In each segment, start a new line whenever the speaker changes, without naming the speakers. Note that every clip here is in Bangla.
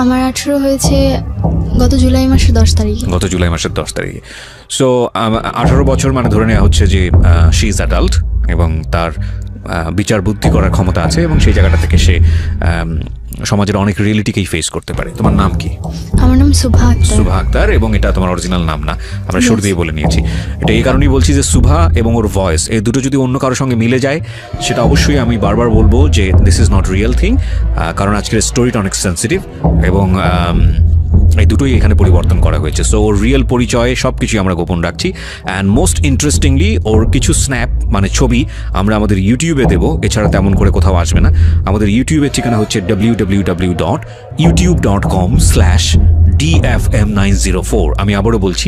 আমার 18 হয়েছে গত জুলাই মাসের 10 তারিখে।
গত জুলাই মাসের 10 তারিখে। সো 18 বছর মানে ধরে নেওয়া হচ্ছে যে শি ইজ অ্যাডাল্ট এবং তার বিচার বুদ্ধি করার ক্ষমতা আছে এবং সেই জায়গাটা থেকে সে সমাজের অনেক রিয়েলিটিকেই ফেস করতে পারে। তোমার নাম কি?
আমার নাম সুভা আক্তার।
সুভা আক্তার, এবং এটা তোমার অরিজিনাল নাম না, আমরা শুরু দিয়ে বলে নিয়েছি। এটা এই কারণেই বলছি যে সুভা এবং ওর ভয়েস এই দুটো যদি অন্য কারোর সঙ্গে মিলে যায় সেটা অবশ্যই আমি বারবার বলবো যে this is not real thing, কারণ আজকের স্টোরিটা অনেক সেন্সিটিভ এবং এই দুটোই এখানে পরিবর্তন করা হয়েছে। সো ওর রিয়েল পরিচয় সব কিছুই আমরা গোপন রাখছি। অ্যান্ড মোস্ট ইন্টারেস্টিংলি ওর কিছু স্ন্যাপ মানে ছবি আমরা আমাদের ইউটিউবে দেবো, এছাড়া তেমন করে কোথাও আসবে না। আমাদের ইউটিউবের ঠিকানা হচ্ছে www.youtube.com/dfm904। আমি আবারও বলছি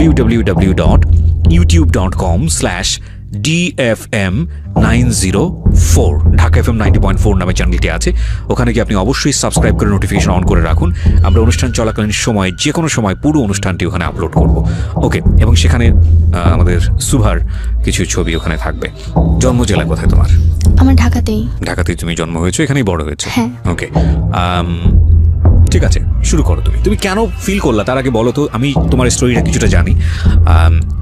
www.youtube.com/dfm904। ঢাকা FM 90.4 নামে চ্যানেলটি আছে, ওখানে গিয়ে আপনি অবশ্যই সাবস্ক্রাইব করে নোটিফিকেশন অন করে রাখুন। আমরা অনুষ্ঠান চলাকালীন সময় যে কোনো সময় পুরো অনুষ্ঠানটি ওখানে আপলোড করব। ওকে, এবং সেখানে আমাদের সুভার কিছু ছবি ওখানে থাকবে। জন্ম জেলা কোথায় তোমার?
আমার ঢাকাতেই।
ঢাকাতেই তুমি জন্ম হয়েছো, এখানেই বড় হয়েছে?
হ্যাঁ।
ওকে, ঠিক আছে, শুরু করো। তুমি কেন ফিল করলা, তার আগে বলো তো, আমি তোমার স্টোরিটা কিছুটা জানি।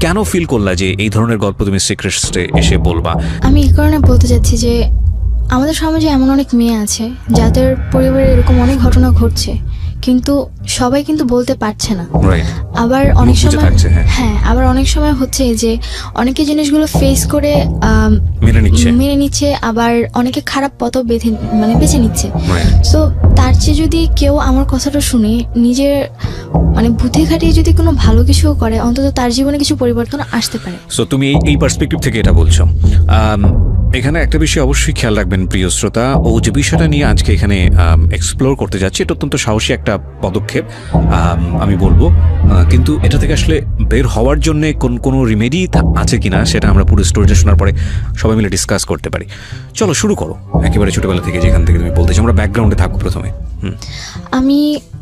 কেন ফিল করলা যে এই ধরনের গল্প তুমি সিক্রেটসে এসে বলবা?
আমি এই কারণে বলতে চাচ্ছি যে আমাদের সমাজে এমন অনেক মেয়ে আছে যাদের পরিবারে এরকম অনেক ঘটনা ঘটছে, কিন্তু সবাই কিন্তু বলতে পারছে না। আবার অনেক সময় আবার অনেক সময় হচ্ছে যে অনেকে জিনিসগুলো ফেস করে মেনে নিচ্ছে, আবার অনেকে খারাপ পথ বেছে নিচ্ছে। সো তার চেয়ে যদি কেউ আমার কথাটা শুনে নিজের বুদ্ধি খাটিয়ে যদি কোনো ভালো কিছু করে, অন্তত তার জীবনে কিছু পরিবর্তন আসতে পারে।
সো তুমি এই পার্সপেক্টিভ থেকে এটা বলছো। এখানে একটা বিষয় অবশ্যই খেয়াল রাখবেন প্রিয় শ্রোতা, ও যে বিষয়টা নিয়ে আজকে এখানে এক্সপ্লোর করতে যাচ্ছে এটা অত্যন্ত সাহসী একটা পদক্ষেপ আমি বলবো, কিন্তু এটা থেকে আসলে বের হওয়ার জন্য কোনো রিমেডি আছে কিনা সেটা আমরা পুরো স্টোরিটা শোনার পরে সবাই মিলে ডিসকাস করতে পারি। চলো শুরু করো একেবারে ছোটবেলা থেকে, যেখান থেকে তুমি বলতেছো। আমরা ব্যাকগ্রাউন্ডে থাকবো প্রথমে।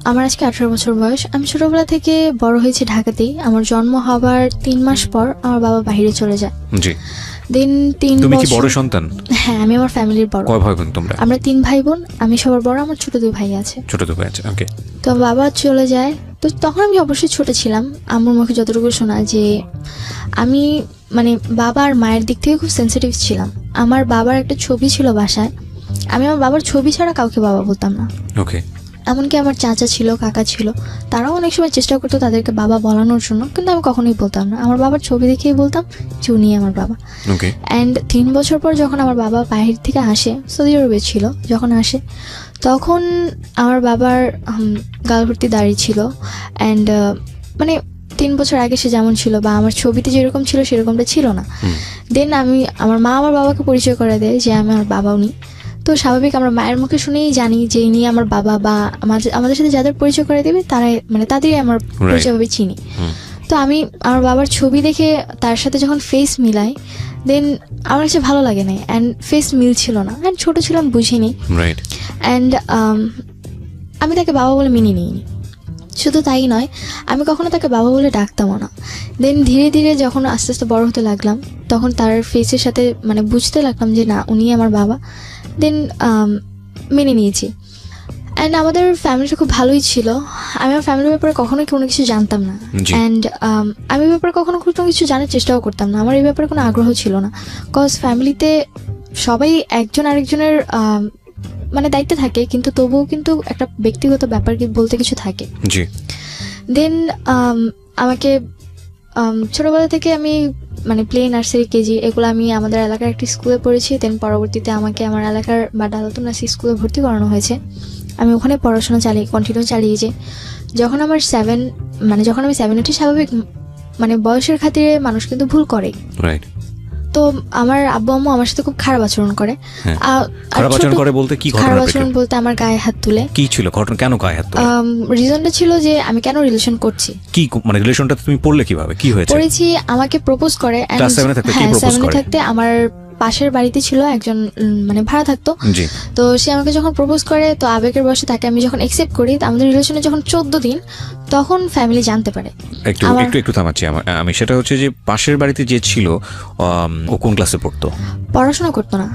আমার আজকে 18 বছর বয়স। আমি ছোটবেলা থেকে বড় হয়েছি ঢাকাতেই। আমার জন্ম হবার 3 মাস পর আমার বাবা বাইরে চলে যায়।
জি।
দেন 3
তুমি কি বড় সন্তান?
হ্যাঁ, আমি আমার ফ্যামিলির বড়।
কয় ভাই বোন তোমরা?
আমরা 3 ভাই বোন, আমি সবার বড়। আমার ছোট 2 ভাই আছে।
ছোট 2 ভাই আছে, ওকে।
তো বাবা চলে যায়, তো তখন আমি অবশ্যই ছোট ছিলাম। আমার মুখে যতটুকু শোনা যে আমি বাবা আর মায়ের দিক থেকে খুব সেন্সিটিভ ছিলাম। আমার বাবার একটা ছবি ছিল বাসায়, আমি আমার বাবার ছবি ছাড়া কাউকে বাবা বলতাম না।
ওকে।
এমনকি আমার চাচা ছিল, কাকা ছিল, তারাও অনেক সময় চেষ্টা করতো তাদেরকে বাবা বলানোর জন্য, কিন্তু আমি কখনোই বলতাম না। আমার বাবার ছবি দেখেই বলতাম যে উনি আমার বাবা। অ্যান্ড 3 বছর পর যখন আমার বাবা বাইরে থেকে আসে, সৌদি আরবে ছিল, যখন আসে তখন আমার বাবার গাল ভর্তি দাড়ি ছিল। অ্যান্ড 3 বছর আগে সে যেমন ছিল বা আমার ছবিতে যেরকম ছিল সেরকমটা ছিল না। দেন আমার মা আমার বাবাকে পরিচয় করে দেয় যে আমি আমার বাবা উনি। তো স্বাভাবিক আমরা মায়ের মুখে শুনেই জানি যে ইনি আমার বাবা, বা আমাদের সাথে যাদের পরিচয় করে দেবে তারাই তাদেরই আমার পরিচয়ভাবে চিনি। তো আমি আমার বাবার ছবি দেখে তার সাথে যখন ফেস মিলাই, দেন আমার কাছে ভালো লাগে না। অ্যান্ড ফেস মিল ছিল না, অ্যান্ড ছোটো ছিলাম, বুঝিনি। অ্যান্ড আমি তাকে বাবা বলে মেনে নিইনি। শুধু তাই নয়, আমি কখনো তাকে বাবা বলে ডাকতামও না। দেন ধীরে ধীরে যখন আস্তে আস্তে বড় হতে লাগলাম, তখন তার ফেসের সাথে বুঝতে লাগলাম যে না, উনি আমার বাবা। দেন মেনে নিয়েছি। অ্যান্ড আমাদের ফ্যামিলিটা খুব ভালোই ছিল। আমি আমার ফ্যামিলির ব্যাপারে কখনোই কোনো কিছু জানতাম না। অ্যান্ড আমি এই ব্যাপারে কখনো কোনো কিছু জানার চেষ্টাও করতাম না। আমার এই ব্যাপারে কোনো আগ্রহ ছিল না, কজ ফ্যামিলিতে সবাই একজন আরেকজনের দায়িত্বে থাকে, কিন্তু তবুও কিন্তু একটা ব্যক্তিগত ব্যাপার বলতে কিছু থাকে। দেন আমাকে ছোটবেলা থেকে আমি প্লে, নার্সারি, কেজি এগুলো আমি আমাদের এলাকার একটি স্কুলে পড়েছি। দেন পরবর্তীতে আমাকে আমার এলাকার বা ডালাতুন নার্সারি স্কুলে ভর্তি করানো হয়েছে। আমি ওখানে পড়াশোনা কন্টিনিউ চালিয়েছি। যখন আমার 7 যখন আমি 7 উঠি, স্বাভাবিক বয়সের খাতিরে মানুষ কিন্তু ভুল করে। তো আমার আব্বু আম্মু আমার সাথে খুব খারাপ আচরণ করে।
খারাপ আচরণ করে বলতে কি?
খারাপ আচরণ বলতে আমার গায়ে হাত তুলে।
কি ছিল ঘটনা? কেন গায়ে হাত তুলে?
রিজনটা ছিল যে আমি কেন রিলেশন করছি।
কি রিলেশনটা তুমি পড়লে কিভাবে? কি হয়েছে?
পড়েছি, আমাকে প্রপোজ করে।
ক্লাস 7 এ থাকতে কি প্রপোজ করে?
7 এ থাকতে আমার পাশের বাড়িতে ছিল একজন, ভাড়া থাকতো। তো সে আমাকে যখন প্রপোজ করে, তো আবেগের বশে তাকে আমি যখন অ্যাকসেপ্ট করি, আমাদের রিলেশনে যখন 14 দিন, তখন ফ্যামিলি জানতে পারে।
একটু থামাচ্ছি আমি। সেটা হচ্ছে যে পাশের বাড়িতে যে ছিল ও কোন ক্লাসে পড়তো?
পড়াশোনা করতো না।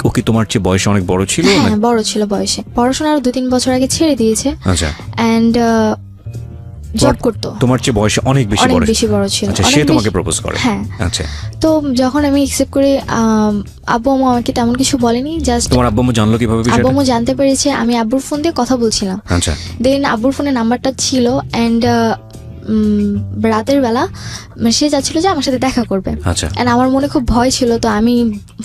ও কি তোমার চেয়ে বয়সে অনেক বড় ছিল?
হ্যাঁ, বড় ছিল বয়সে। পড়াশোনা আরো 2-3 বছর আগে ছেড়ে দিয়েছে।
আচ্ছা।
এন্ড জব করতো।
তোমার চেয়ে বয়সে অনেক বেশি বড়
ছিল।
আচ্ছা, সে তোমাকে প্রপোজ করে?
হ্যাঁ।
আচ্ছা।
তো যখন আমি অ্যাকসেপ্ট করি, আব্বু আম্মু আমাকে তেমন কিছু বলেনি। জাস্ট
তোমার আব্বু আম্মু জানলো কিভাবে বিষয়টা?
আব্বু আম্মু জানতে পেরেছে আমি আব্বুর ফোন দিয়ে কথা বলছিলাম।
আচ্ছা।
দেন আব্বুর ফোনে নাম্বারটা ছিল এন্ড রাতের বেলা সে চাচ্ছিল যে আমার সাথে দেখা করবে।
আচ্ছা।
এন্ড আমার মনে খুব ভয় ছিল, তো আমি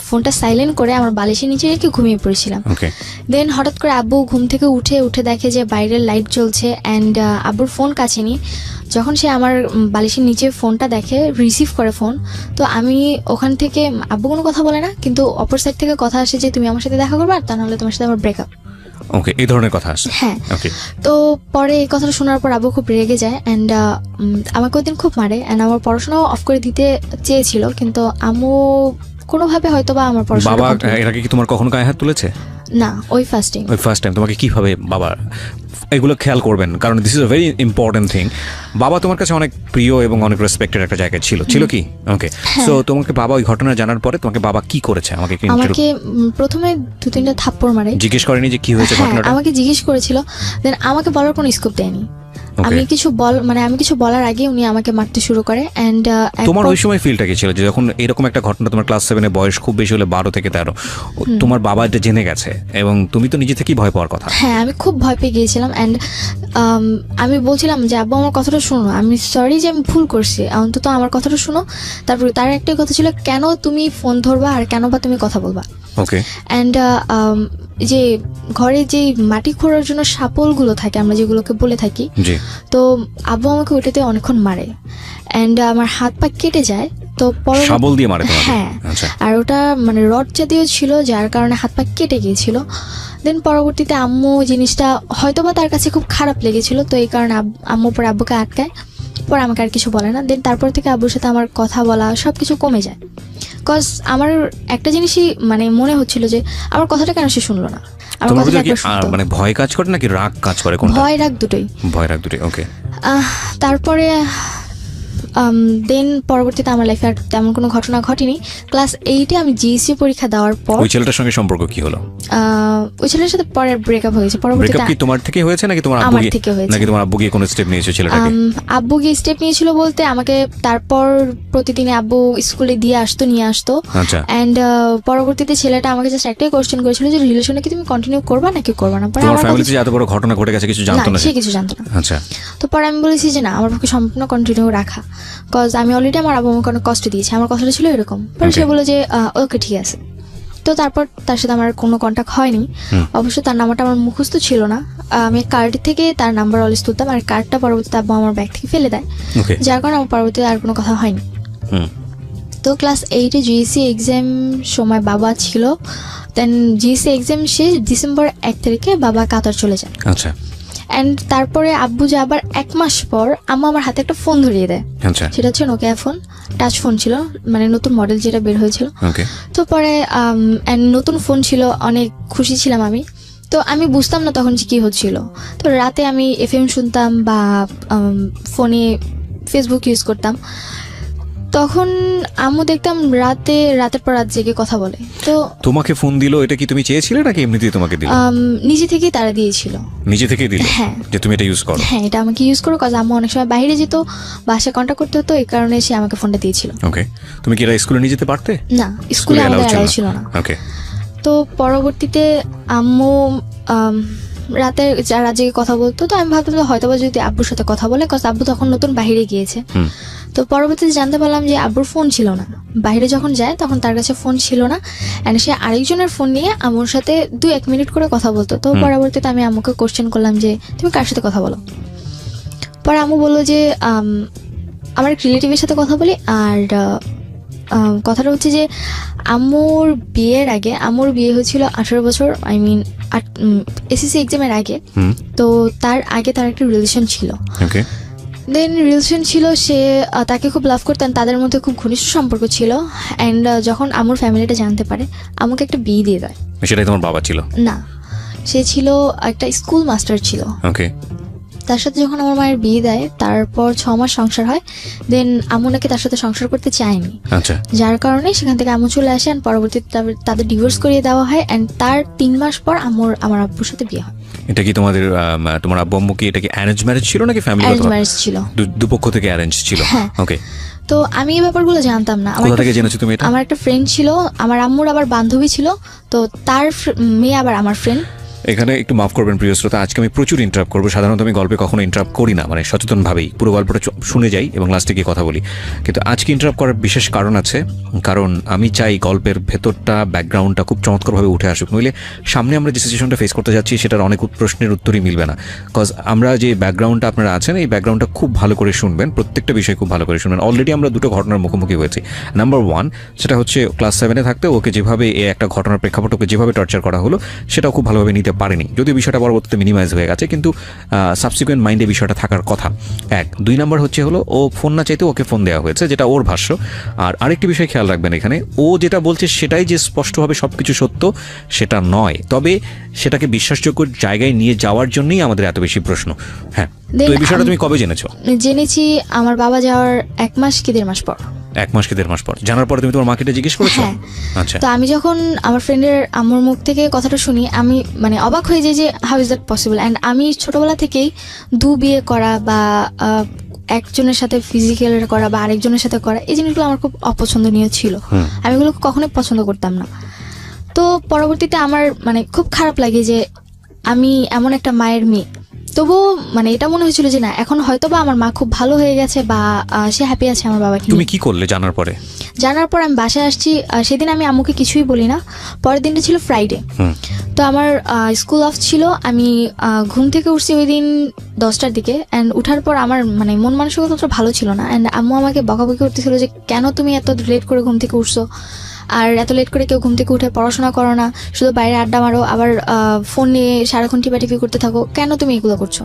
ফোনটা সাইলেন্ট করে আমার বালিশের নিচে রেখে ঘুমিয়ে পড়েছিলাম।
ওকে।
দেন হঠাৎ করে আব্বু ঘুম থেকে উঠে দেখে যে বাইরের লাইট জ্বলছে এন্ড আব্বুর ফোন কাছে নি। যখন সে আমার বালিশের নিচে ফোনটা দেখে, রিসিভ করে ফোন, তো আমি ওখান থেকে, আব্বু কোনো কথা বলে না, কিন্তু অপর সাইড থেকে কথা আসে যে তুমি আমার সাথে দেখা করবে, আর তা নাহলে তোমার সাথে আমার ব্রেকআপ।
ওকে, এই ধরনের কথা আসে?
হ্যাঁ।
ওকে।
তো পরে এই কথাটা শোনার পর আব্বু খুব রেগে যায় এন্ড আমাকে ওই দিন খুব মারে এন্ড আমার পড়াশোনাও অফ করে দিতে চেয়েছিল, কিন্তু আম্মু কোনোভাবে হয়তো বা আমার পড়াশোনা।
বাবা এর আগে কি তোমার কখনো গায়ে হাত তুলেছে?
না, ওই ফার্স্ট টাইম। তোমাকে
কিভাবে বাবা এগুলো খেয়াল করবেন? কারণ this is a very important thing. বাবা তোমার কাছে অনেক প্রিয় এবং অনেক রেসপেক্টেড একটা জায়গায় ছিল কি? ওকে। সো তোমাকে বাবা ওই ঘটনা জানার পরে তোমাকে বাবা কি করেছে? আমাকে
প্রথমে 2-3টা থাপ্পড় মারে।
জিজ্ঞেস করেনি যে কি হয়েছে ঘটনাটা?
আমাকে জিজ্ঞেস করেছিল, দেন আমাকে বলার কোনো স্কোপ দেয়নি। আমি কিছু বলার আগে উনি আমাকে মারতে শুরু করে এন্ড
তোমার ওই সময় ফিলটা কি ছিল যে যখন এরকম একটা ঘটনা, তোমার ক্লাস 7 এ বয়স খুব বেশি হলে 12 থেকে 13, তোমার বাবা এটা জেনে গেছে এবং তুমি তো নিজে থেকেই ভয় পাওয়ার কথা?
হ্যাঁ, আমি খুব ভয় পেয়ে গিয়েছিলাম এন্ড আমি বলছিলাম যে আব্বু আমার কথাটা শোনো, আমি সরি যে আমি ভুল করছি, অন্তত আমার কথাটা শোনো। তারপরে তার একটাই কথা ছিল, কেন তুমি ফোন ধরবা আর কেন বা তুমি কথা বলবা?
ওকে।
এন্ড যে ঘরে যে মাটি খোঁড়ার জন্য শাপলগুলো থাকে, আমরা যেগুলোকে বলে থাকি, তো আব্বু আমাকে ওইটাতে অনেকক্ষণ মারে এন্ড আমার হাত পা কেটে যায়। তো
শাবল দিয়ে মারে?
হ্যাঁ। আর ওটা মানে রড জাতীয় ছিল, যার কারণে হাত পা কেটে গিয়েছিল। দেন পরবর্তীতে আম্মু জিনিসটা হয়তোবা তার কাছে খুব খারাপ লেগেছিল, তো এই কারণে আম্মু পরে আব্বুকে আটকায়, পরে আমাকে আর কিছু বলে না। দেন তারপর থেকে আব্বুর সাথে আমার কথা বলা সবকিছু কমে যায়। কজ আমার একটা জিনিসই মানে মনে হচ্ছিল যে আমার কথাটা কেন সে শুনলো না।
মানে ভয় কাজ করে নাকি রাগ কাজ করে?
ভয় রাগ দুটোই।
ওকে।
তারপরে দেন পরবর্তীতে আমার লাইফে আর তেমন কোনো ঘটনা ঘটেনি। ক্লাস 8-এ আমি জিএসসি পরীক্ষা দেওয়ার পর
ওই ছেলেটার সঙ্গে সম্পর্ক কি হলো?
ওই ছেলের সাথে পরে ব্রেকআপ হয়েছে।
ব্রেকআপ কি তোমার থেকে হয়েছে নাকি তোমার আব্বু গিয়ে কোনো স্টেপ নিয়েছে ছেলেটাকে?
আব্বু গিয়ে স্টেপ নিয়েছিল বলতে, আমাকে তারপর প্রতিদিনে আব্বু স্কুলে দিয়ে আসতো, নিয়ে আসতো।
আচ্ছা।
এন্ড পরবর্তীতে ছেলেটা আমাকে জাস্ট একটাই কোশ্চেন করেছিল যে রিলেশনে কি তুমি কন্টিনিউ করবা নাকি করবা না।
তোমার ফ্যামিলিতে এত বড় ঘটনা ঘটে গেছে কিছু জানতো না?
সে কিছু জানতো না।
আচ্ছা।
তো পরে আমি বলেছি যে না, আমার পক্ষে সম্পূর্ণ কন্টিনিউ রাখা, কজ আমি অলরেডি আমার আব্বু আমাকে অনেক কষ্ট দিয়েছি। আমার কথাটা ছিল এরকম। পরে সে বলে যে ওকে ঠিক আছে। তো তারপর তার সাথে আমার কোনো কন্ট্যাক্ট হয়নি। অবশ্য তার নাম্বারটা আমার মুখস্থ ছিল না, আমি কার্ড থেকে তার নাম্বার অলওয়েজ তুলতাম, আর কার্ডটা পরবর্তীতে আব্বু আমার ব্যাগ থেকে ফেলে দেয়, যার কারণে আমার পরবর্তীতে আর কোনো কথা হয়নি। তো ক্লাস 8-এ জিএসসি এক্সাম সময় বাবা ছিল। দেন জিএসসি এক্সাম শেষ ডিসেম্বর 1 তারিখে বাবা কাতার চলে যায়।
আচ্ছা।
এন্ড তারপরে আব্বু যে আবার 1 মাস পর আম্মু আমার হাতে একটা ফোন ধরিয়ে দেয়। সেটা হচ্ছে নোকিয়া ফোন, টাচ ফোন ছিল, মানে নতুন মডেল যেটা বের হয়েছিল। তো পরে নতুন ফোন ছিল, অনেক খুশি ছিলাম আমি। তো আমি বুঝতাম না তখন যে কি হচ্ছিল। তো রাতে আমি FM শুনতাম বা ফোনে ফেসবুক ইউজ করতাম। তখন আম্মু দেখতাম রাতের পর রাত জেগে কথা বলে। তো
তোমাকে ফোন দিল, এটা কি তুমি চেয়েছিলে নাকি এমনিতেই তোমাকে দিল?
নিজে থেকেই তারা দিয়েছিল।
নিজে থেকেই দিল?
হ্যাঁ।
যে তুমি এটা ইউজ করো?
হ্যাঁ, এটা আমাকে ইউজ করো, কাজ আম্মু অনেক সময় বাইরে যেত, বাসায় কন্ট্যাক্ট করতে হতো, এই কারণে সে আমাকে ফোনটা দিয়েছিল।
ওকে। তুমি কি এটা স্কুলে নিয়ে যেতে পারতে?
না, স্কুলে আমাদের অ্যালাউ ছিল না।
ওকে।
তো পরবর্তীতে আম্মু রাতে জেগে কথা বলতো। তো আমি ভাবতাম হয়তোবা যদি আব্বুর সাথে কথা বলে, কজ আব্বু তখন নতুন বাইরে গিয়েছে। তো পরবর্তীতে জানতে পারলাম যে আব্বুর ফোন ছিল না, বাইরে যখন যায় তখন তার কাছে ফোন ছিল না, এন্ড সে আরেকজনের ফোন নিয়ে আম্মুর সাথে 2-1 মিনিট করে কথা বলতো। তো পরবর্তীতে আমি আম্মুকে কোশ্চেন করলাম যে তুমি কার সাথে কথা বলো। পরে আম্মু বললো যে আমার এক রিলেটিভের সাথে কথা বলি। আর কথাটা হচ্ছে যে আম্মুর বিয়ের আগে, আম্মুর বিয়ে হয়েছিল 18 বছর, আই মিন এসএসসি এক্সামের আগে। তো তার আগে তার একটা রিলেশন ছিল। দেন রিলেশন ছিল, সে তাকে খুব লাভ করতেন, তাদের মধ্যে খুব ঘনিষ্ঠ সম্পর্ক ছিল। অ্যান্ড যখন আম্মুর ফ্যামিলিটা জানতে পারে, আমাকে একটা বিয়ে দিয়ে দেয়।
সেটাই তোমার বাবা ছিল?
না, সে ছিল একটা স্কুল মাস্টার ছিল।
ওকে।
তার সাথে যখন আমার মায়ের বিয়ে দেয় তারপর 6 মাস সংসার হয়, দেন আম্মু নাকি তার সাথে সংসার করতে চায়নি,
আচ্ছা
যার কারণে সেখান থেকে আম্মু চলে আসে অ্যান্ড পরবর্তীতে তাদের ডিভোর্স করিয়ে দেওয়া হয় অ্যান্ড তার 3 মাস পর আমার আব্বুর সাথে বিয়ে হয়।
এটা কি তোমার আব্বু আম্মু কি এটা কি অ্যারেঞ্জ ম্যারেজ ছিল নাকি ফ্যামিলি
অ্যারেঞ্জ ম্যারেজ ছিল,
দুপক্ষ থেকে অ্যারেঞ্জ ছিল?
হ্যাঁ।
ওকে,
তো আমি এই ব্যাপারগুলো জানতাম না।
কোথা থেকে জেনেছো তুমি এটা?
আমার একটা ফ্রেন্ড ছিল, আমার আম্মুর আবার বান্ধবী ছিল, তো তার মেয়ে আবার আমার ফ্রেন্ড।
এখানে একটু মাফ করবেন প্রিয় শ্রোতা, আজকে আমি প্রচুর ইন্টারাপ্ট করবো। সাধারণত আমি গল্পে কখনো ইন্টারাপ্ট করি না, মানে সচেতনভাবেই পুরো গল্পটা শুনে যাই এবং লাস্টে গিয়ে কথা বলি। কিন্তু আজকে ইন্টারাপ্ট করার বিশেষ কারণ আছে, কারণ আমি চাই গল্পের ভেতরটা, ব্যাকগ্রাউন্ডটা খুব চমৎকারভাবে উঠে আসুক। নইলে সামনে আমরা যে সিচুয়েশনটা ফেস করতে যাচ্ছি সেটার অনেক প্রশ্নের উত্তরই মিলবে না। কজ আমরা যে ব্যাকগ্রাউন্ডটা আপনারা আছেন, এই ব্যাকগ্রাউন্ডটা খুব ভালো করে শুনবেন, প্রত্যেকটা বিষয় খুব ভালো করে শুনবেন। অলরেডি আমরা দুটো ঘটনার মুখোমুখি হয়েছি। নাম্বার 1, সেটা হচ্ছে ক্লাস 7-এ থাকতে ওকে যেভাবে একটা ঘটনার প্রেক্ষাপট ওকে যেভাবে টর্চার করা হলো সেটাও খুব ভালোভাবে নিতে পারেনি, যদিও বিষয়টা পরবর্তীতে মিনিমাইজ হয়ে গেছে, কিন্তু সাবসিকুয়েন্ট মাইন্ডে বিষয়টা থাকার কথা। 2 নাম্বার হলো ও ফোন না চাইতে ওকে ফোন দেওয়া হয়েছে, যেটা ওর ভাষ্য। আর আরেকটি বিষয় খেয়াল রাখবেন, এখানে ও যেটা বলছে সেটাই যে স্পষ্টভাবে সবকিছু সত্য সেটা নয়, তবে সেটাকে বিশ্বাসযোগ্য জায়গায় নিয়ে যাওয়ার জন্যই আমাদের এত বেশি প্রশ্ন। হ্যাঁ, তো এই বিষয়টা তুমি কবে জেনেছো?
জেনেছি আমার বাবা যাওয়ার 1 মাস কি 1.5 মাস পর।
1 মাস কি 1.5 মাস পর জানার পরে তুমি তোমার মাকে এটা জিজ্ঞেস করেছো?
হ্যাঁ।
আচ্ছা,
তো আমি যখন আমার ফ্রেন্ডের আমার মুখ থেকে কথাটা শুনি, আমি মানে অবাক হয়ে যাই যে how is that possible. And আমি ছোটবেলা থেকেই বিয়ে করা বা একজনের সাথে ফিজিক্যাল করা বা আরেকজনের সাথে করা, এই জিনিসগুলো আমার খুব অপছন্দনীয় ছিল, আমি এগুলো কখনোই পছন্দ করতাম না। তো পরবর্তীতে আমার মানে খুব খারাপ লাগে যে আমি এমন একটা মায়ের মেয়ে, তবুও মানে এটা মনে হয়েছিল যে না, এখন হয়তো বা আমার মা খুব ভালো হয়ে গেছে বা সে হ্যাপি আছে আমার বাবাকে নিয়ে।
তুমি কি করলে জানার পরে?
জানার পর আমি বাসায় আসছি, সেদিন আমি আম্মুকে কিছুই বলি না। পরের দিনটা ছিল ফ্রাইডে, তো আমার স্কুল অফ ছিল। আমি ঘুম থেকে উঠছি ওই দিন 10টার দিকে, অ্যান্ড উঠার পর আমার মানে মন মানসিকতা ভালো ছিল না, অ্যান্ড আম্মু আমাকে বকাবকি করতেছিল যে কেন তুমি এত লেট করে ঘুম থেকে উঠছো, আর এত লেট করে কেউ ঘুম থেকে উঠে পড়াশোনা করো না, শুধু বাইরে আড্ডা মারো, আবার ফোন নিয়ে সারাক্ষণ টিপাটিপি করতে থাকো, কেন তুমি এগুলো করছো?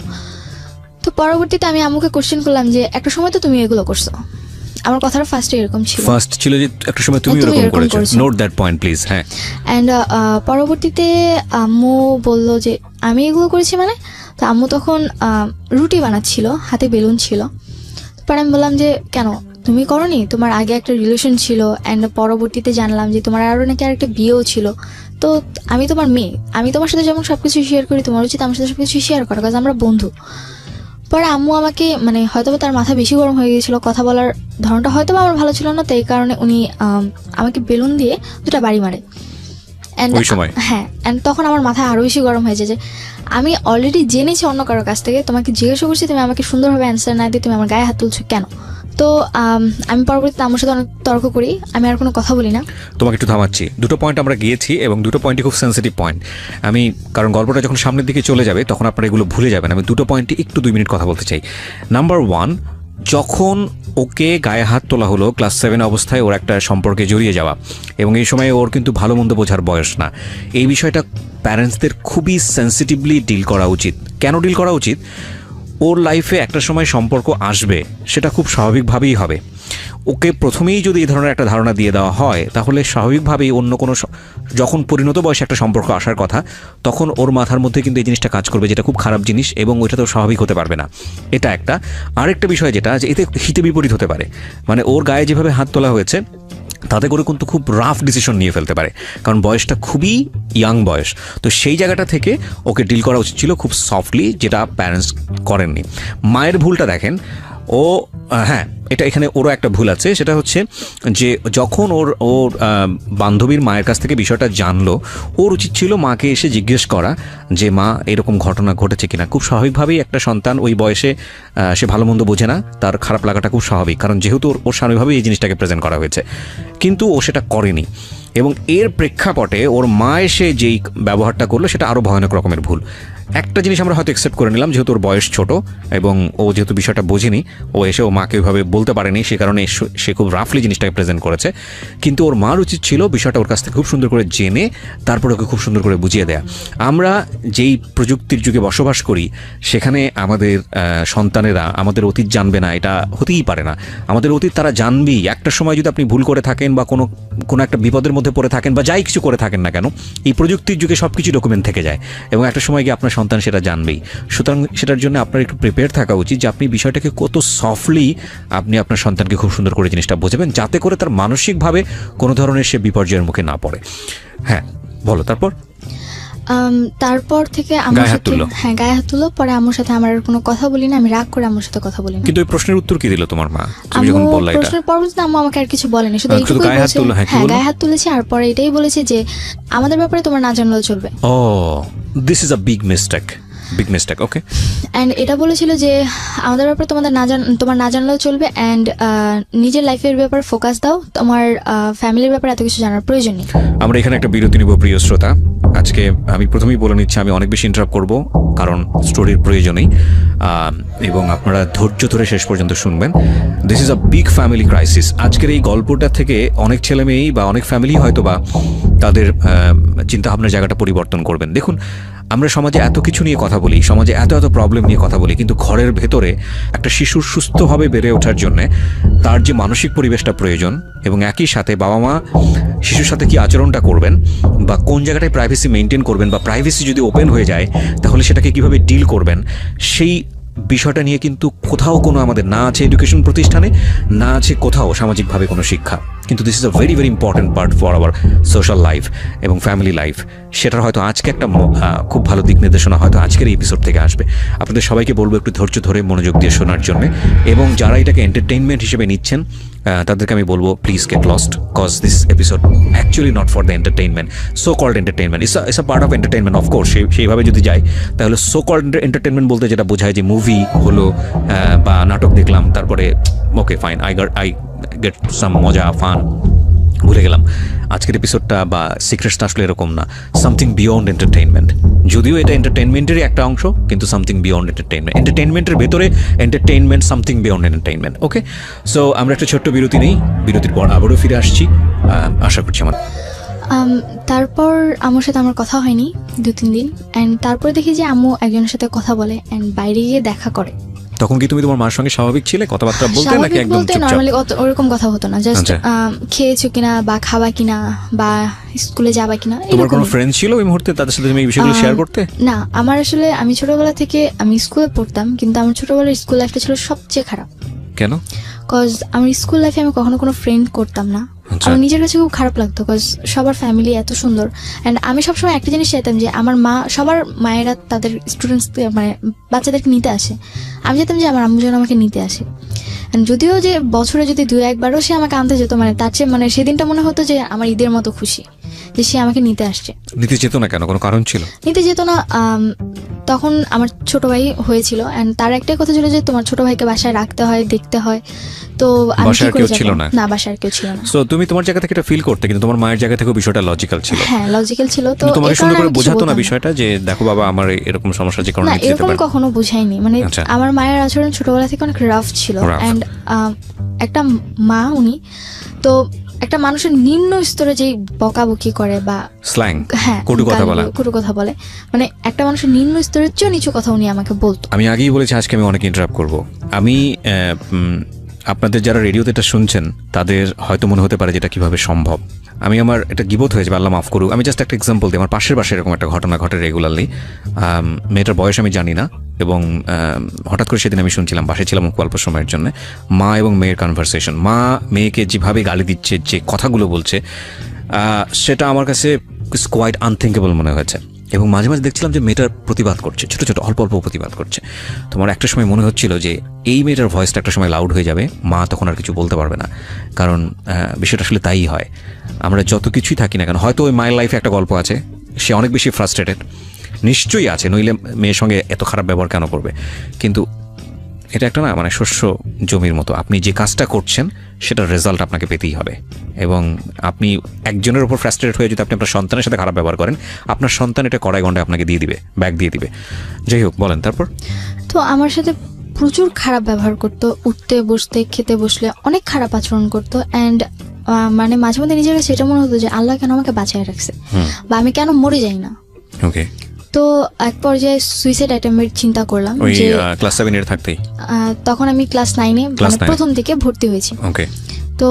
তো পরবর্তীতে আমি আম্মুকে কোশ্চেন করলাম যে একটা সময় তো তুমি এগুলো করছো। আমার কথাটা ফার্স্টে এরকম ছিল,
ফার্স্ট ছিল যে একটা সময় তুমি এরকম করেছো। Note that point please. হ্যাঁ,
অ্যান্ড পরবর্তীতে আম্মু বলল যে আমি এগুলো করেছি মানে। তো আম্মু তখন রুটি বানাচ্ছিল, হাতে বেলুন ছিল। পরে আমি বললাম যে কেন তুমি করনি, তোমার আগে একটা রিলেশন ছিল, অ্যান্ড পরবর্তীতে জানলাম যে তোমার আরও নাকি আরেকটা বিয়েও ছিল, তো আমি তোমার মেয়ে, আমি তোমার সাথে যেমন সব কিছু শেয়ার করি, তোমার উচিত আমার সাথে সব কিছু শেয়ার করা, কারণ আমরা বন্ধু। পরে আম্মু আমাকে মানে হয়তো তার মাথা বেশি গরম হয়ে গিয়েছিল, কথা বলার ধরনটা হয়তো আমার ভালো ছিল না, তো এই কারণে উনি আমাকে বেলুন দিয়ে 2টা বাড়ি মারে। হ্যাঁ, অ্যান্ড তখন আমার মাথা আরও বেশি গরম হয়েছে যে আমি অলরেডি জেনেছি অন্য কারোর কাছ থেকে, তোমাকে জিজ্ঞাসা করছি, তুমি আমাকে সুন্দরভাবে অ্যান্সার না দিয়ে তুমি আমার গায়ে হাত তুলছো কেন? তো আমি পরবর্তীতে আমার সাথে অনেক তর্ক করি, আমি আর কোনো কথা বলি না।
তোমাকে একটু থামাচ্ছি, 2টো পয়েন্ট আমরা গিয়েছি এবং 2টো পয়েন্টই খুব সেন্সিটিভ পয়েন্ট। আমি কারণ গল্পটা যখন সামনের দিকে চলে যাবে তখন আপনারা এগুলো ভুলে যাবেন, আমি 2টো পয়েন্টে একটু 2 মিনিট কথা বলতে চাই। নাম্বার 1, যখন ওকে গায়ে হাত তোলা হলো ক্লাস 7 অবস্থায়, ওর একটা সম্পর্কে জড়িয়ে যাওয়া, এবং এই সময় ওর কিন্তু ভালো মন্দ বোঝার বয়স না, এই বিষয়টা প্যারেন্টসদের খুবই সেন্সিটিভলি ডিল করা উচিত। কেন ডিল করা উচিত? ওর লাইফে একটা সময় সম্পর্ক আসবে, সেটা খুব স্বাভাবিকভাবেই হবে। ওকে প্রথমেই যদি এই ধরনের একটা ধারণা দিয়ে দেওয়া হয়, তাহলে স্বাভাবিকভাবেই অন্য কোনো যখন পরিণত বয়সে একটা সম্পর্ক আসার কথা, তখন ওর মাথার মধ্যে কিন্তু এই জিনিসটা কাজ করবে, যেটা খুব খারাপ জিনিস, এবং ওইটা তো স্বাভাবিক হতে পারবে না। এটা একটা। আরেকটা বিষয় যেটা, যে এতে হিতে বিপরীত হতে পারে, মানে ওর গায়ে যেভাবে হাত তোলা হয়েছে তাতে করে কিন্তু খুব রাফ ডিসিশন নিয়ে ফেলতে পারে, কারণ বয়সটা খুবই ইয়াং বয়স। তো সেই জায়গাটা থেকে ওকে ডিল করা উচিত ছিল খুব সফটলি, যেটা প্যারেন্টস করেননি। মায়ের ভুলটা দেখেন, ও হ্যাঁ, এটা এখানে ওরও একটা ভুল আছে, সেটা হচ্ছে যে যখন ওর বান্ধবীর মায়ের কাছ থেকে বিষয়টা জানলো, ওর উচিত ছিল মাকে এসে জিজ্ঞেস করা যে মা এরকম ঘটনা ঘটেছে কিনা। খুব স্বাভাবিকভাবেই একটা সন্তান ওই বয়সে সে ভালো মন্দ বোঝে না, তার খারাপ লাগাটা খুব স্বাভাবিক, কারণ যেহেতু ওর স্বাভাবিকভাবেই এই জিনিসটাকে প্রেজেন্ট করা হয়েছে, কিন্তু ও সেটা করেনি। এবং এর প্রেক্ষাপটে ওর মা এসে যেই ব্যবহারটা করলো সেটা আরও ভয়ানক রকমের ভুল। একটা জিনিস আমরা হয়তো অ্যাকসেপ্ট করে নিলাম, যেহেতু ওর বয়স ছোট এবং ও যেহেতু বিষয়টা বোঝেনি, ও এসে ও মাকে ওইভাবে বলতে পারেনি, সে কারণে সে খুব রাফলি জিনিসটাকে প্রেজেন্ট করেছে। কিন্তু ওর মার উচিত ছিল বিষয়টা ওর কাছ থেকে খুব সুন্দর করে জেনে তারপর ওকে খুব সুন্দর করে বুঝিয়ে দেয়া। আমরা যেই প্রযুক্তির যুগে বসবাস করি, সেখানে আমাদের সন্তানেরা আমাদের অতীত জানবে না, এটা হতেই পারে না। আমাদের অতীত তারা জানবেই। একটা সময় যদি আপনি ভুল করে থাকেন বা কোনো একটা বিপদের মধ্যে পড়ে থাকেন বা যাই কিছু করে থাকেন না কেন, এই প্রযুক্তির যুগে সব কিছু ডকুমেন্ট থেকে যায়, এবং একটা সময় গিয়ে আপনার সন্তান সেটা জানবেই। সুতরাং সেটার জন্য আপনার একটু প্রিপেয়ার থাকা উচিত যে আপনি বিষয়টাকে কত সফটলি আপনি আপনার সন্তানকে খুব সুন্দর করে জিনিসটা বোঝাবেন, যাতে করে তার মানসিকভাবে কোনো ধরনের সে বিপর্যয়ের মুখে না পড়ে। হ্যাঁ বলো তারপর।
তারপর থেকে আমার
গায়ে হাত
সাথে
তুললো?
হ্যাঁ গায়ে হাত তুললো। পরে আমার সাথে আমার আর কোনো কথা বলি না, আমি রাগ করে আমার সাথে কথা বলি না।
কিন্তু ওই প্রশ্নের উত্তর কি দিল তোমার মা তুমি যখন
আম্মু
বললা এটা?
প্রশ্নের পরবর্তীতে আম্মু আমাকে আর কিছু বলেনি, শুধু
শুধু
এইটুকুই
গায়ে হাত
বলেছে।
তুললো, হ্যাঁ, কি
হ্যাঁ
বললো?
গায়ে হাত তুলেছে, আর পরে এটাই বলেছে যে আমাদের ব্যাপারে তোমার না জানলেও চলবে।
Oh this is a big mistake, big mistake. Okay,
and এটা বলেছিল যে আমাদের ব্যাপারে তোমার না জানলেও চলবে, অ্যান্ড নিজের লাইফের ব্যাপারে ফোকাস দাও, তোমার ফ্যামিলির ব্যাপারে এত কিছু জানার প্রয়োজন নেই।
আমরা এখানে একটা বিরতি নিব প্রিয় শ্রোতা। আজকে আমি প্রথমেই বলে নিচ্ছি আমি অনেক বেশি ইন্টারাপ্ট করব, কারণ স্টোরির প্রয়োজনেই, এবং আপনারা ধৈর্য ধরে শেষ পর্যন্ত শুনবেন। This is a big family crisis. আজকের এই গল্পটা থেকে অনেক ছেলে মেয়েই বা অনেক ফ্যামিলি হয়তো বা তাদের চিন্তাভাবনার জায়গাটা পরিবর্তন করবেন। দেখুন, আমরা সমাজে এত কিছু নিয়ে কথা বলি, সমাজে এত এত প্রবলেম নিয়ে কথা বলি, কিন্তু ঘরের ভেতরে একটা শিশুর সুস্থভাবে বেড়ে ওঠার জন্যে তার যে মানসিক পরিবেশটা প্রয়োজন, এবং একই সাথে বাবা মা শিশুর সাথে কি আচরণটা করবেন বা কোন জায়গাটায় প্রাইভেসি মেনটেন করবেন, বা প্রাইভেসি যদি ওপেন হয়ে যায় তাহলে সেটাকে কিভাবে ডিল করবেন, সেই বিষয়টা নিয়ে কিন্তু কোথাও কোনো আমাদের না আছে এডুকেশন প্রতিষ্ঠানে, না আছে কোথাও সামাজিকভাবে কোনো শিক্ষা। কিন্তু this is a very very important part for our social life এবং ফ্যামিলি লাইফ। সেটার হয়তো আজকে একটা খুব ভালো দিক নির্দেশনা হয়তো আজকের এই এপিসোড থেকে আসবে। আপনাদের সবাইকে বলবো একটু ধৈর্য ধরে মনোযোগ দিয়ে শোনার জন্য, এবং যারা এটাকে এন্টারটেইনমেন্ট হিসেবে নিচ্ছেন তাদেরকে আমি বলবো please get lost, cause this episode actually not for the entertainment, so called entertainment. It's a part of entertainment of course. সেইভাবে যদি যাই তাহলে সো কল্ড এন্টারটেইনমেন্ট বলতে যেটা বোঝায় যে মুভি হলো বা নাটক দেখলাম, তারপরে okay fine I get some মজা ফান, ভুলে গেলাম। আজকের এপিসোডটা বা সিক্রেটসটা আসলে এরকম না, সামথিং বিয়ন্ড এন্টারটেইনমেন্ট। যদিও এটা এন্টারটেইনমেন্টেরই একটা অংশ, কিন্তু সামথিং বিয়ন্ড এন্টারটেইনমেন্ট, এন্টারটেইনমেন্টের ভেতরে এন্টারটেইনমেন্ট, সামথিং বিয়ন্ড এন্টারটেইনমেন্ট। ওকে, সো আমরা একটা ছোট্ট বিরতি নেই, বিরতির পর আবারও ফিরে আসছি, আশা করছি আমার।
তারপর আম্মুর সাথে আমার কথা হয়নি 2-3 দিন, অ্যান্ড তারপর দেখি যে আম্মু একজনের সাথে কথা বলে অ্যান্ড বাইরে গিয়ে দেখা করে।
তখন কি তুমি তোমার মার সঙ্গে স্বাভাবিক ছিলে, কথাবার্তা বলতে, নাকি
স্বাভাবিক
একদম
বলতে
চুপচাপ?
নর্মালি ওরকম কথা হতো না, জাস্ট
আচ্ছা।
খেয়েছো কিনা বা খাবা কিনা বা স্কুলে যাবা কিনা,
তোমার কোনো
এরকম।
ফ্রেন্ড ছিল ওই মুহূর্তে তাদের সাথে তুমি এই বিষয়গুলো শেয়ার করতে?
না, আমার আসলে আমি ছোটবেলা থেকে আমি স্কুলে পড়তাম, কিন্তু আমার ছোটবেলার স্কুল লাইফটা ছিল সবচেয়ে খারাপ।
কেন?
কজ আমার স্কুল লাইফে আমি কখনো কোনো ফ্রেন্ড করতাম না।
আচ্ছা।
আমার নিজের কাছে খুব খারাপ লাগতো, কজ সবার ফ্যামিলি এত সুন্দর, অ্যান্ড আমি সবসময় একটা জিনিস চাইতাম যে আমার মা, সবার মায়েরা তাদের স্টুডেন্টস মানে বাচ্চাদেরকে নিতে আসে, আমি চাইতাম যে আমার আম্মু যেন আমাকে নিতে আসে। And যদিও যে বছরে যদি 2-1বারও সে আমাকে আনতে যেত, মানে তার চেয়ে মানে সেদিনটা মনে হতো যে আমার ঈদের মতো খুশি যে সে আমাকে নিতে আসছে।
নিতে যেত না কেন, কোনো কারণ ছিল?
নিতে যেত না, তখন আমার ছোট ভাই হয়েছিল, অ্যান্ড তার একটাই কথা ছিল যে তোমার ছোট ভাইকে বাসায় রাখতে হয়, দেখতে হয়। তো আমি
বাসায়
কি করে
কেউ
যাবো?
ছিল না?
না, বাসায় আর কেউ ছিল না।
সো তুমি তোমার জায়গা থেকে এটা ফিল করতে, কিন্তু তোমার মায়ের জায়গা থেকেও বিষয়টা লজিক্যাল ছিল।
হ্যাঁ, লজিক্যাল ছিল। তো
কিন্তু তোমাকে
এই
সুন্দর
কারণে
করে
আমি কিছু
বোঝাতো না
বলতাম না।
বিষয়টা যে দেখো বাবা আমার এরকম সমস্যা, যে কারণে
না,
নিতে যেতে
এরকম
পারে?
কখনো বুঝাইনি। মানে
আচ্ছা।
আমার মায়ের আচরণ ছোটবেলা থেকে অনেক রাফ ছিল,
Rough।
অ্যান্ড একটা মা উনি তো একটা মানুষের নিম্ন স্তরে যেই বকাবকি করে বা
স্ল্যাং,
হ্যাঁ
কটু কথা বলা।
কটু কথা বলে, মানে একটা মানুষের নিম্ন স্তরের চেয়ে নিচু কথা উনি আমাকে বলতো।
আমি আগেই বলেছি আজকে আমি অনেক ইন্টারাপ্ট করব। আমি আপনাদের যারা রেডিওতে এটা শুনছেন তাদের হয়তো মনে হতে পারে যে এটা কিভাবে সম্ভব। আমি আমার এটা গিবত হয়েছে, আল্লাহ মাফ করুক। আমি জাস্ট একটা এক্সাম্পল দিই। আমার পাশের বাসায় এরকম একটা ঘটনা ঘটে রেগুলারলি। মেয়েটার বয়স আমি জানি না, এবং হঠাৎ করে সেদিন আমি শুনছিলাম, বাসায় ছিলাম অল্প সময়ের জন্য, মা এবং মেয়ের কনভারসেশন। মা মেয়েকে যেভাবে গালি দিচ্ছে, যে কথাগুলো বলছে, সেটা আমার কাছে কোয়াইট আনথিঙ্কেবল মনে হয়েছে। এবং মাঝে মাঝে দেখছিলাম যে মেয়েটার প্রতিবাদ করছে, ছোটো ছোটো অল্প অল্প প্রতিবাদ করছে। তোমার একটা সময় মনে হচ্ছিল যে এই মেয়েটার ভয়েসটা একটা সময় লাউড হয়ে যাবে, মা তখন আর কিছু বলতে পারবে না। কারণ বিষয়টা আসলে তাই হয়, আমরা যত কিছুই থাকি না কেন, হয়তো ওই মায়ের লাইফে একটা গল্প আছে, সে অনেক বেশি ফ্রাস্ট্রেটেড, নিশ্চয়ই আছে, নইলে মেয়ের সঙ্গে এত খারাপ ব্যবহার কেন করবে। কিন্তু এটা একটা না, মানে শস্য জমির মতো, আপনি যে কাজটা করছেন সেটার রেজাল্ট আপনাকে পেতেই হবে। এবং আপনি একজনের উপর ফ্রাস্ট্রেটেড হয়ে যদি আপনি আপনার সন্তানের সাথে খারাপ ব্যবহার করেন, আপনার সন্তান এটা কড়াই গন্ডায় আপনাকে দিয়ে দিবে, ব্যাগ দিয়ে দিবে। যাই হোক, বলেন তারপর।
তো আমার সাথে প্রচুর খারাপ ব্যবহার করতো, উঠতে বসতে খেতে বসলে অনেক খারাপ আচরণ করতো, অ্যান্ড মানে মাঝে মধ্যে নিজের কাছে এটা মনে হতো যে আল্লাহ কেন আমাকে বাঁচায় রাখছে, বা আমি কেন মরে যাই না।
ওকে।
তো এক পর্যায়ে সুইসাইড অ্যাটেম্পের চিন্তা করলাম
ওই
যে
ক্লাস 7 এর থাকতেই?
তখন আমি ক্লাস 9-এ
Class
মানে
9
প্রথম থেকে ভর্তি হয়েছি।
ওকে।
তো